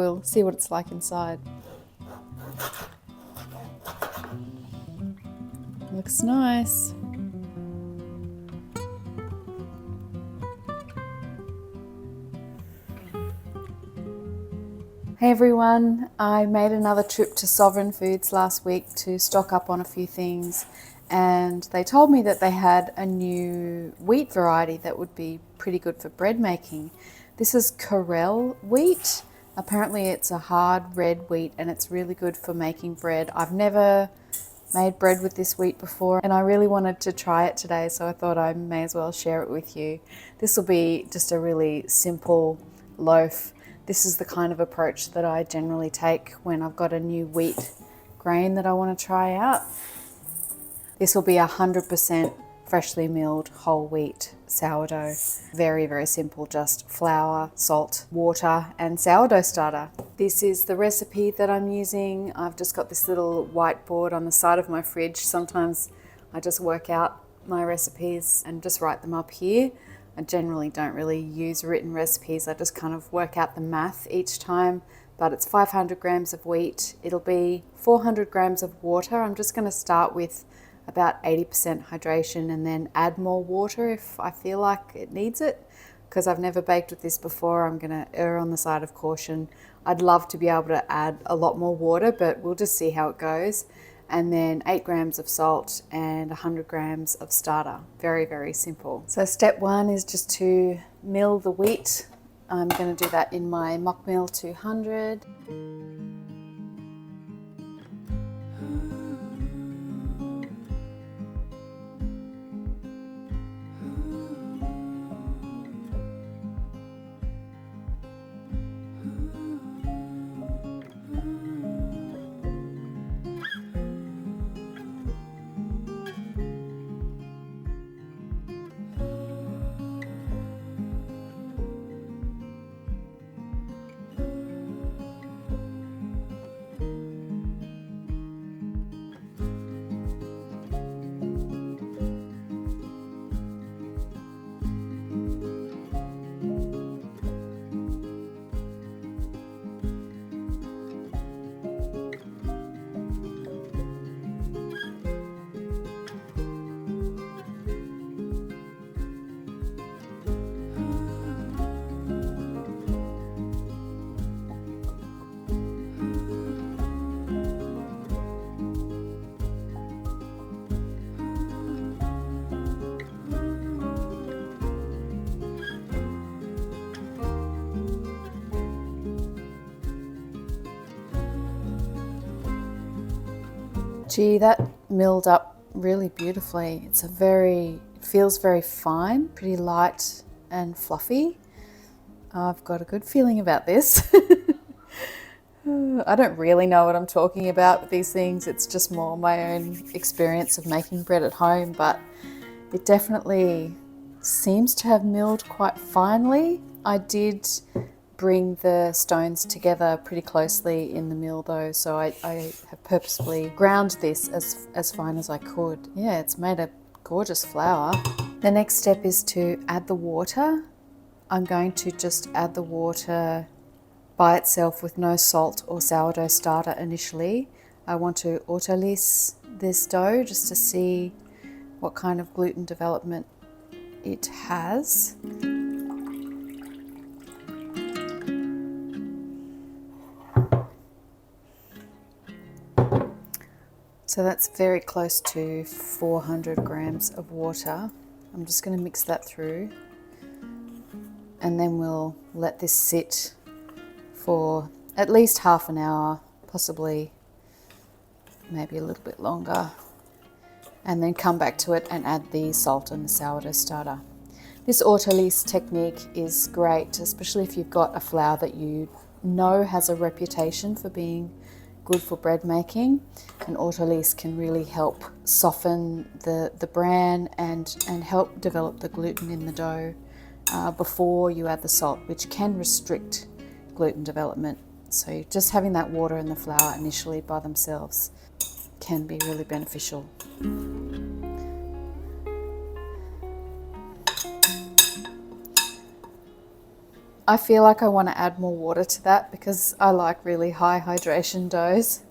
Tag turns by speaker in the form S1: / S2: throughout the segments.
S1: We'll see what it's like inside. Looks nice. Hey everyone, I made another trip to Sovereign Foods last week to stock up on a few things, and they told me that they had a new wheat variety that would be pretty good for bread making. This is Correll wheat. Apparently it's a hard red wheat and it's really good for making bread. I've never made bread with this wheat before and I really wanted to try it today, so I thought I may as well share it with you. This will be just a really simple loaf. This is the kind of approach that I generally take when I've got a new wheat grain that I want to try out. This will be 100% freshly milled whole wheat sourdough. Very, very simple, just flour, salt, water, and sourdough starter. This is the recipe that I'm using. I've just got this little whiteboard on the side of my fridge. Sometimes I just work out my recipes and just write them up here. I generally don't really use written recipes. I just kind of work out the math each time, but it's 500 grams of wheat. It'll be 400 grams of water. I'm just going to start with about 80% hydration and then add more water if I feel like it needs it. Because I've never baked with this before, I'm going to err on the side of caution. I'd love to be able to add a lot more water, but we'll just see how it goes. And then 8 grams of salt and 100 grams of starter. Very, very simple. So step 1 is just to mill the wheat. I'm going to do that in my Mock Mill 200. Gee, that milled up really beautifully. It feels very fine, pretty light and fluffy. I've got a good feeling about this. I don't really know what I'm talking about with these things. It's just more my own experience of making bread at home, but it definitely seems to have milled quite finely. I did bring the stones together pretty closely in the mill though, so I have purposefully ground this as fine as I could. Yeah, it's made a gorgeous flour. The next step is to add the water. I'm going to just add the water by itself with no salt or sourdough starter initially. I want to Autolyse this dough just to see what kind of gluten development it has. So that's very close to 400 grams of water. I'm just going to mix that through and then we'll let this sit for at least half an hour, possibly maybe a little bit longer, and then come back to it and add the salt and the sourdough starter. This Autolyse technique is great, especially if you've got a flour that you know has a reputation for being good for bread making, and Autolyse can really help soften the bran and help develop the gluten in the dough before you add the salt, which can restrict gluten development. So just having that water and the flour initially by themselves can be really beneficial. I feel like I want to add more water to that because I like really high hydration doughs,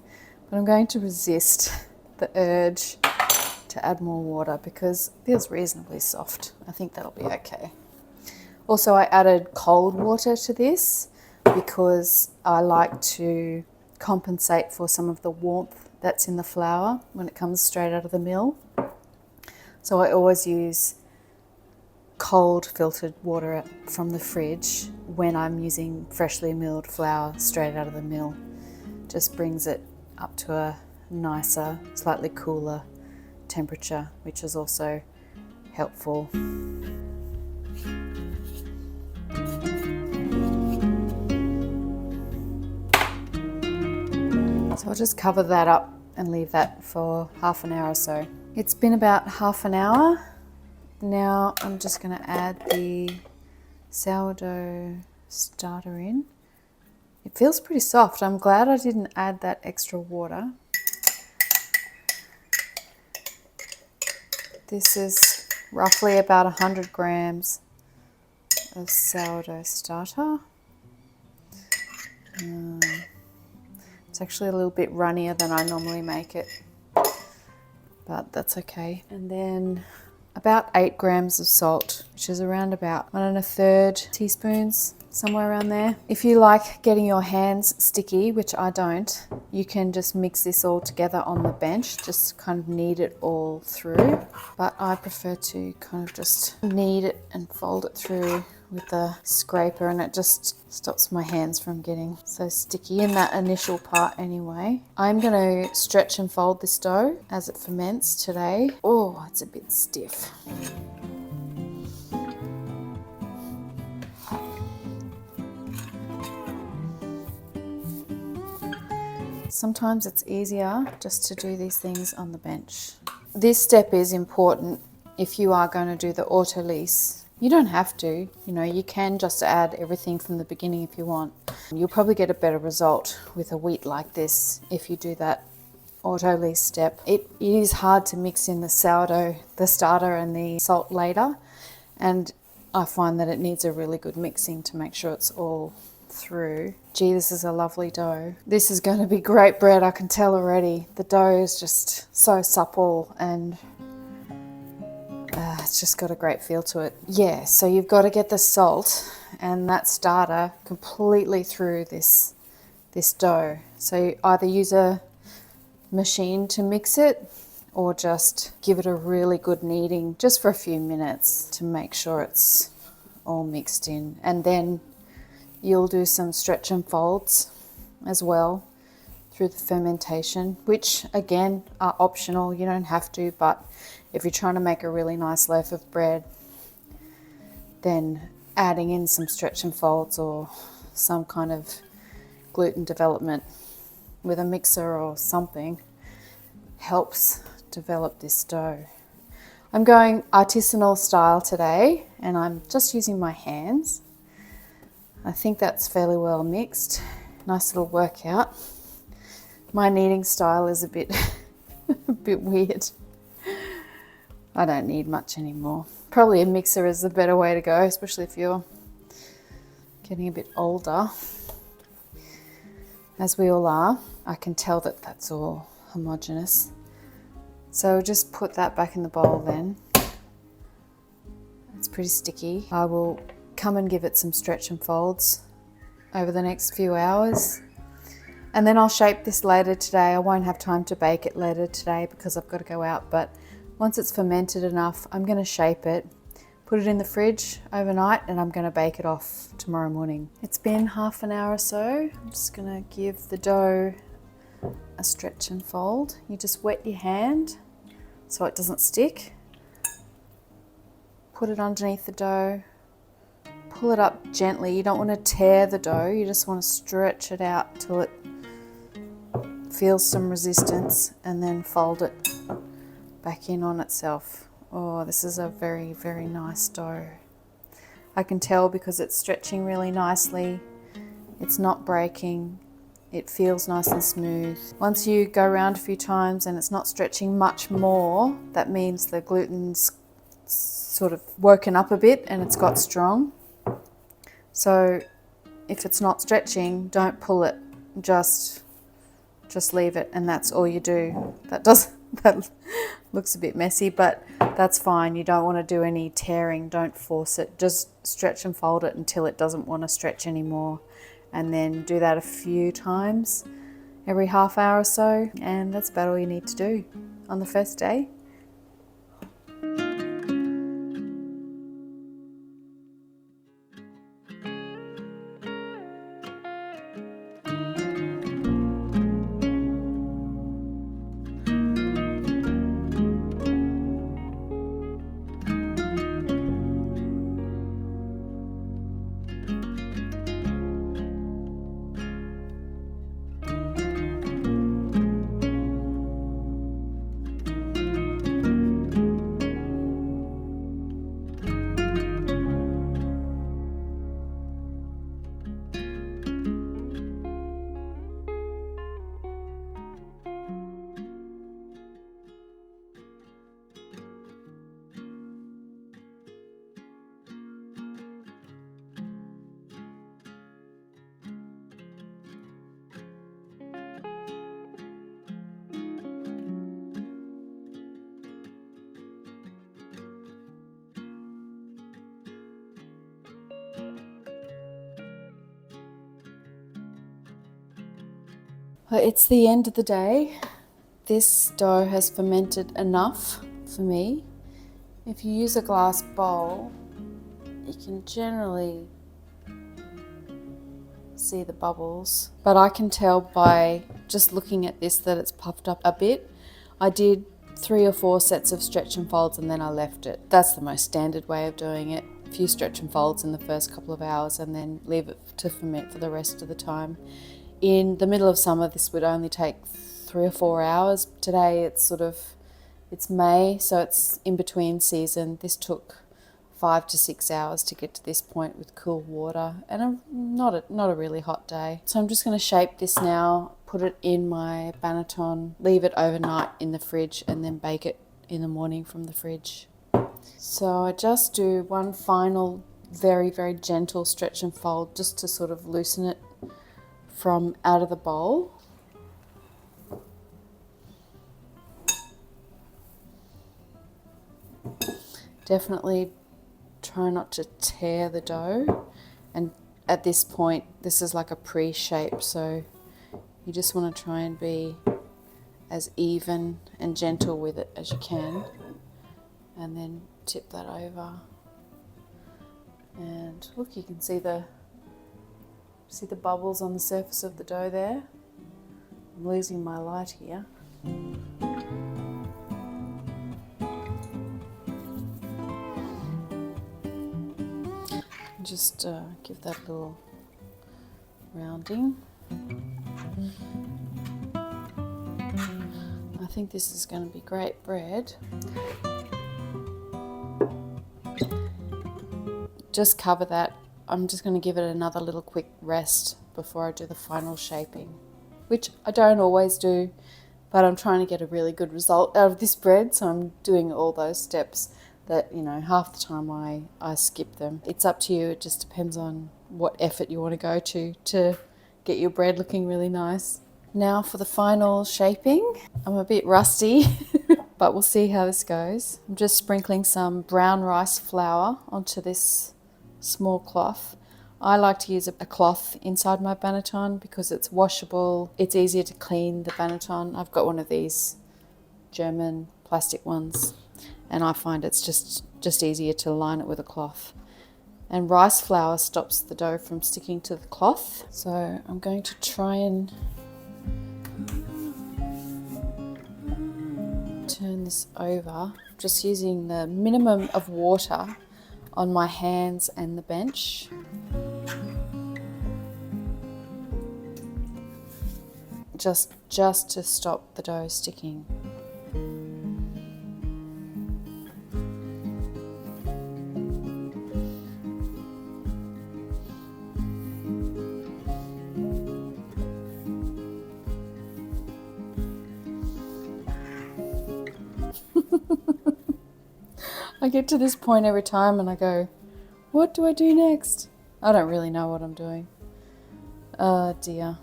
S1: but I'm going to resist the urge to add more water because it feels reasonably soft. I think that'll be okay. Also, I added cold water to this because I like to compensate for some of the warmth that's in the flour when it comes straight out of the mill. So I always use cold filtered water from the fridge when I'm using freshly milled flour straight out of the mill. Just brings it up to a nicer, slightly cooler temperature, which is also helpful. So I'll just cover that up and leave that for half an hour or so. It's been about half an hour. Now I'm just going to add the sourdough starter in. It feels pretty soft. I'm glad I didn't add that extra water. This is roughly about 100 grams of sourdough starter. It's actually a little bit runnier than I normally make it, but that's okay. And then about 8 grams of salt, which is around about 1 1/3 teaspoons, somewhere around there. If you like getting your hands sticky, which I don't, you can just mix this all together on the bench, just kind of knead it all through. But I prefer to kind of just knead it and fold it through with a scraper, and it just stops my hands from getting so sticky in that initial part anyway. I'm going to stretch and fold this dough as it ferments today. Oh, it's a bit stiff. Sometimes it's easier just to do these things on the bench. This step is important if you are going to do the Autolyse. You don't have to, you can just add everything from the beginning if you want. You'll probably get a better result with a wheat like this if you do that Autolyse step. It is hard to mix in the sourdough, the starter and the salt later, and I find that it needs a really good mixing to make sure it's all through. Gee, this is a lovely dough. This is going to be great bread, I can tell already. The dough is just so supple and it's just got a great feel to it. Yeah, so you've got to get the salt and that starter completely through this dough. So either use a machine to mix it or just give it a really good kneading just for a few minutes to make sure it's all mixed in. And then you'll do some stretch and folds as well through the fermentation, which again are optional. You don't have to, but if you're trying to make a really nice loaf of bread, then adding in some stretch and folds or some kind of gluten development with a mixer or something helps develop this dough. I'm going artisanal style today and I'm just using my hands. I think that's fairly well mixed. Nice little workout. My kneading style is a bit weird. I don't need much anymore. Probably a mixer is the better way to go, especially if you're getting a bit older, as we all are. I can tell that that's all homogeneous. So just put that back in the bowl then. It's pretty sticky. I will come and give it some stretch and folds over the next few hours. And then I'll shape this later today. I won't have time to bake it later today because I've got to go out, but once it's fermented enough, I'm going to shape it, put it in the fridge overnight, and I'm going to bake it off tomorrow morning. It's been half an hour or so. I'm just going to give the dough a stretch and fold. You just wet your hand so it doesn't stick. Put it underneath the dough. Pull it up gently. You don't want to tear the dough. You just want to stretch it out till it feels some resistance and then fold it back in on itself. Oh, this is a very, very nice dough. I can tell because it's stretching really nicely. It's not breaking. It feels nice and smooth. Once you go around a few times and it's not stretching much more, that means the gluten's sort of woken up a bit and it's got strong. So if it's not stretching, don't pull it, just leave it, and that's all you do. That looks a bit messy, but that's fine. You don't want to do any tearing, don't force it. Just stretch and fold it until it doesn't want to stretch anymore, and then do that a few times every half hour or so, and that's about all you need to do on the first day. Well, it's the end of the day. This dough has fermented enough for me. If you use a glass bowl, you can generally see the bubbles, but I can tell by just looking at this that it's puffed up a bit. I did 3 or 4 sets of stretch and folds and then I left it. That's the most standard way of doing it. A few stretch and folds in the first couple of hours and then leave it to ferment for the rest of the time. In the middle of summer, this would only take 3 or 4 hours. Today it's May, so it's in between season. This took 5 to 6 hours to get to this point with cool water and not a really hot day. So I'm just going to shape this now, put it in my banneton, leave it overnight in the fridge and then bake it in the morning from the fridge. So I just do one final very, very gentle stretch and fold just to sort of loosen it from out of the bowl. Definitely try not to tear the dough, and at this point this is like a pre-shape, so you just want to try and be as even and gentle with it as you can, and then tip that over. And look, you can see the bubbles on the surface of the dough there. I'm losing my light here. Just give that a little rounding. I think this is going to be great bread. Just cover that. I'm just going to give it another little quick rest before I do the final shaping, which I don't always do, but I'm trying to get a really good result out of this bread, so I'm doing all those steps that, you know, half the time I skip them. It's up to you. It just depends on what effort you want to go to get your bread looking really nice. Now for the final shaping. I'm a bit rusty, but we'll see how this goes. I'm just sprinkling some brown rice flour onto this small cloth. I like to use a cloth inside my banneton because it's washable. It's easier to clean the banneton. I've got one of these German plastic ones, and I find it's just easier to line it with a cloth. And rice flour stops the dough from sticking to the cloth. So I'm going to try and turn this over, just using the minimum of water on my hands and the bench. Just to stop the dough sticking. I get to this point every time and I go, what do I do next? I don't really know what I'm doing. Oh dear.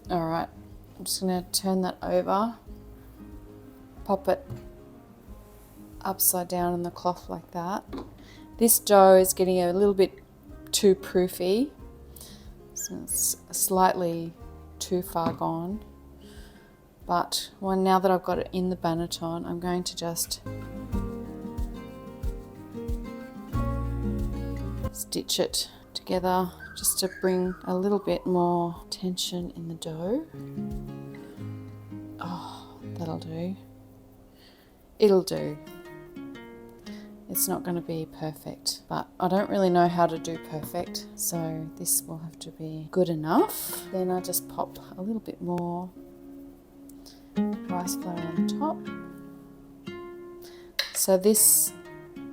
S1: All right, I'm just gonna turn that over, pop it upside down on the cloth like that. This dough is getting a little bit too proofy, so it's slightly too far gone. But now that I've got it in the banneton, I'm going to just stitch it together just to bring a little bit more tension in the dough. Oh, that'll do. It'll do. It's not going to be perfect, but I don't really know how to do perfect, so this will have to be good enough. Then I just pop a little bit more rice flour on top. So this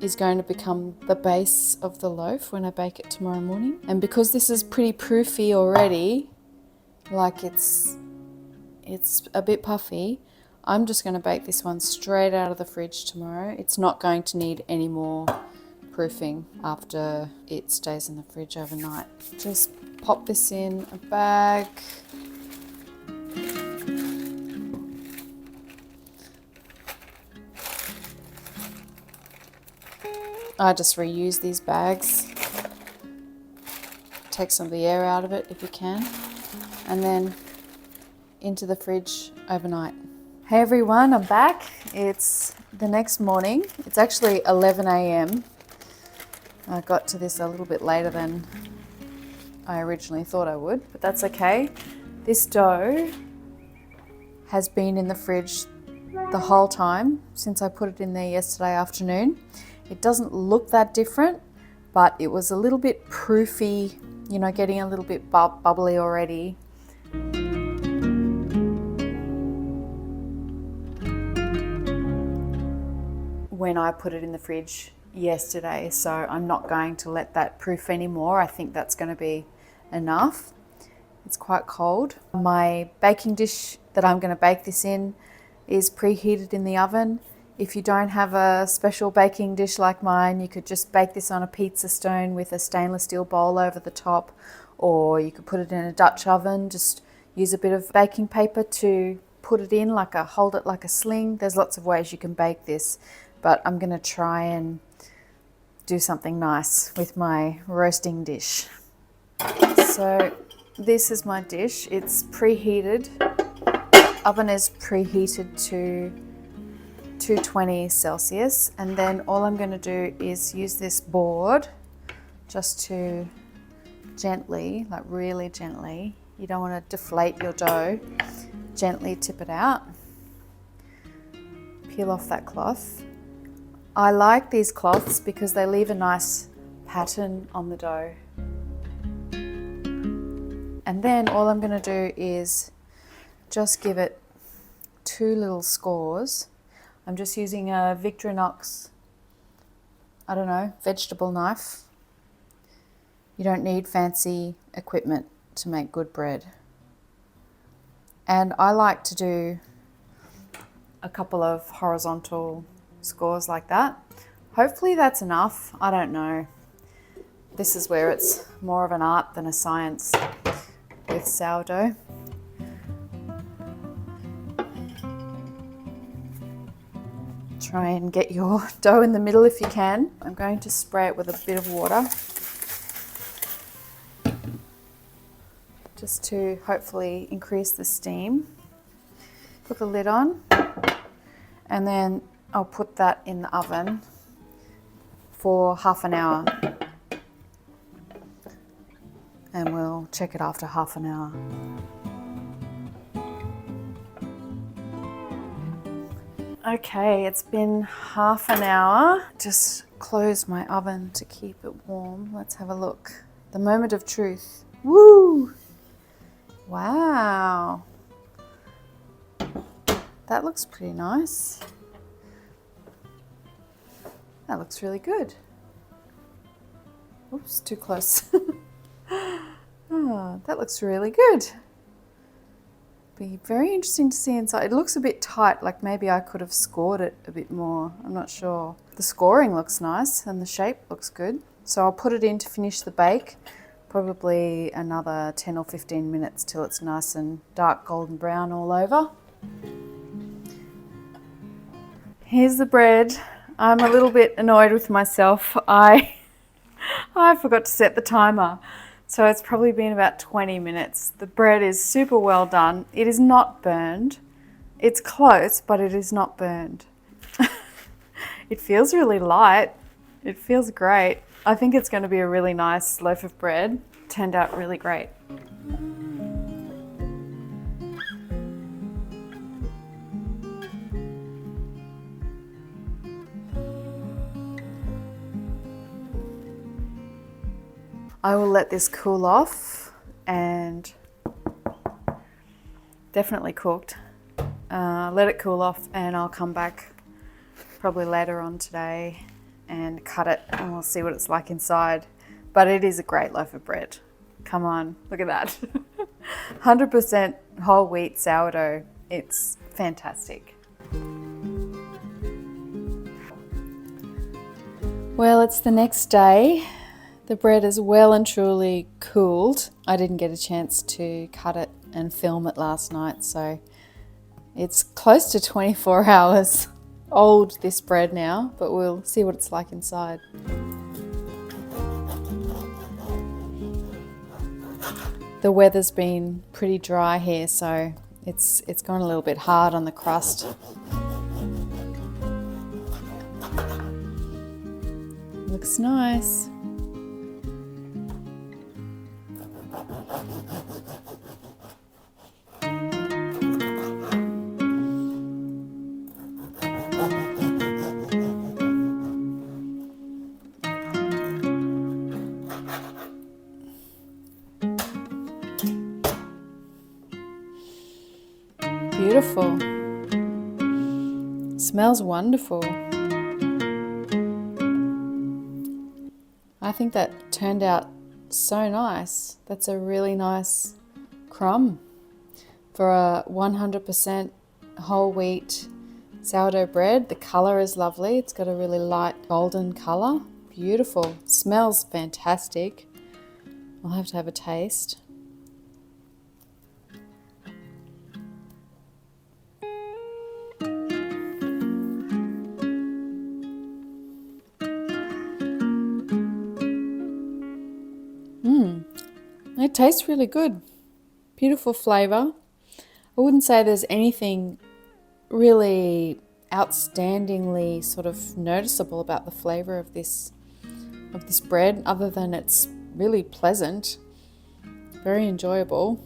S1: is going to become the base of the loaf when I bake it tomorrow morning. And because this is pretty proofy already, like it's a bit puffy, I'm just going to bake this one straight out of the fridge tomorrow. It's not going to need any more proofing after it stays in the fridge overnight. Just pop this in a bag. I just reuse these bags. Take some of the air out of it if you can, and then into the fridge overnight. Hey everyone, I'm back. It's the next morning. It's actually 11 a.m. I got to this a little bit later than I originally thought I would, but that's okay. This dough has been in the fridge the whole time since I put it in there yesterday afternoon. It doesn't look that different, but it was a little bit proofy, you know, getting a little bit bubbly already. When I put it in the fridge yesterday, so I'm not going to let that proof anymore. I think that's going to be enough. It's quite cold. My baking dish that I'm going to bake this in is preheated in the oven. If you don't have a special baking dish like mine, you could just bake this on a pizza stone with a stainless steel bowl over the top, or you could put it in a Dutch oven. Just use a bit of baking paper to put it in, hold it like a sling. There's lots of ways you can bake this, but I'm going to try and do something nice with my roasting dish. So this is my dish. It's preheated. Oven is preheated to 220 Celsius, and then all I'm going to do is use this board just to gently, like really gently, you don't want to deflate your dough, gently tip it out, peel off that cloth. I like these cloths because they leave a nice pattern on the dough. And then all I'm going to do is just give it 2 little scores. I'm just using a Victorinox, vegetable knife. You don't need fancy equipment to make good bread. And I like to do a couple of horizontal scores like that. Hopefully that's enough. I don't know. This is where it's more of an art than a science with sourdough. Try and get your dough in the middle if you can. I'm going to spray it with a bit of water just to hopefully increase the steam. Put the lid on, and then I'll put that in the oven for half an hour, and we'll check it after half an hour. Okay, it's been half an hour. Just close my oven to keep it warm. Let's have a look. The moment of truth. Woo! Wow. That looks pretty nice. That looks really good. Oops, too close. Oh, that looks really good. Be very interesting to see inside. It looks a bit tight, like maybe I could have scored it a bit more. I'm not sure. The scoring looks nice and the shape looks good. So I'll put it in to finish the bake. Probably another 10 or 15 minutes till it's nice and dark golden brown all over. Here's the bread. I'm a little bit annoyed with myself. I forgot to set the timer. So it's probably been about 20 minutes. The bread is super well done. It is not burned. It's close, but it is not burned. It feels really light. It feels great. I think it's going to be a really nice loaf of bread. Turned out really great. I will let this cool off, and definitely cooked. Let it cool off and I'll come back probably later on today and cut it, and we'll see what it's like inside. But it is a great loaf of bread. Come on, look at that. 100% whole wheat sourdough. It's fantastic. Well, it's the next day. The bread is well and truly cooled. I didn't get a chance to cut it and film it last night, so it's close to 24 hours old, this bread now, but we'll see what it's like inside. The weather's been pretty dry here, so it's gone a little bit hard on the crust. Looks nice. Beautiful. Smells wonderful. I think that turned out so nice. That's a really nice crumb for a 100% whole wheat sourdough bread. The colour is lovely. It's got a really light golden colour. Beautiful. Smells fantastic. I'll have to have a taste. It tastes really good. Beautiful flavour. I wouldn't say there's anything really outstandingly sort of noticeable about the flavour of this bread, other than it's really pleasant, very enjoyable.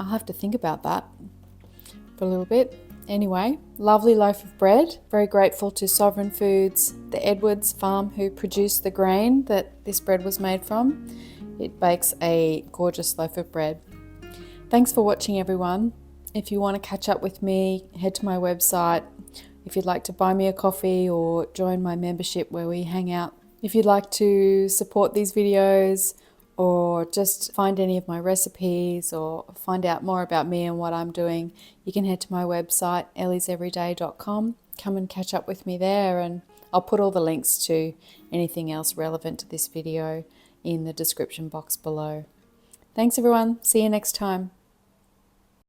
S1: I'll have to think about that for a little bit. Anyway, lovely loaf of bread. Very grateful to Sovereign Foods, the Edwards farm, who produced the grain that this bread was made from. It bakes a gorgeous loaf of bread. Thanks for watching, everyone. If you want to catch up with me, head to my website. If you'd like to buy me a coffee or join my membership where we hang out. If you'd like to support these videos or just find any of my recipes or find out more about me and what I'm doing, you can head to my website, ellieseveryday.com. Come and catch up with me there, and I'll put all the links to anything else relevant to this video in the description box below. Thanks, everyone. See you next time.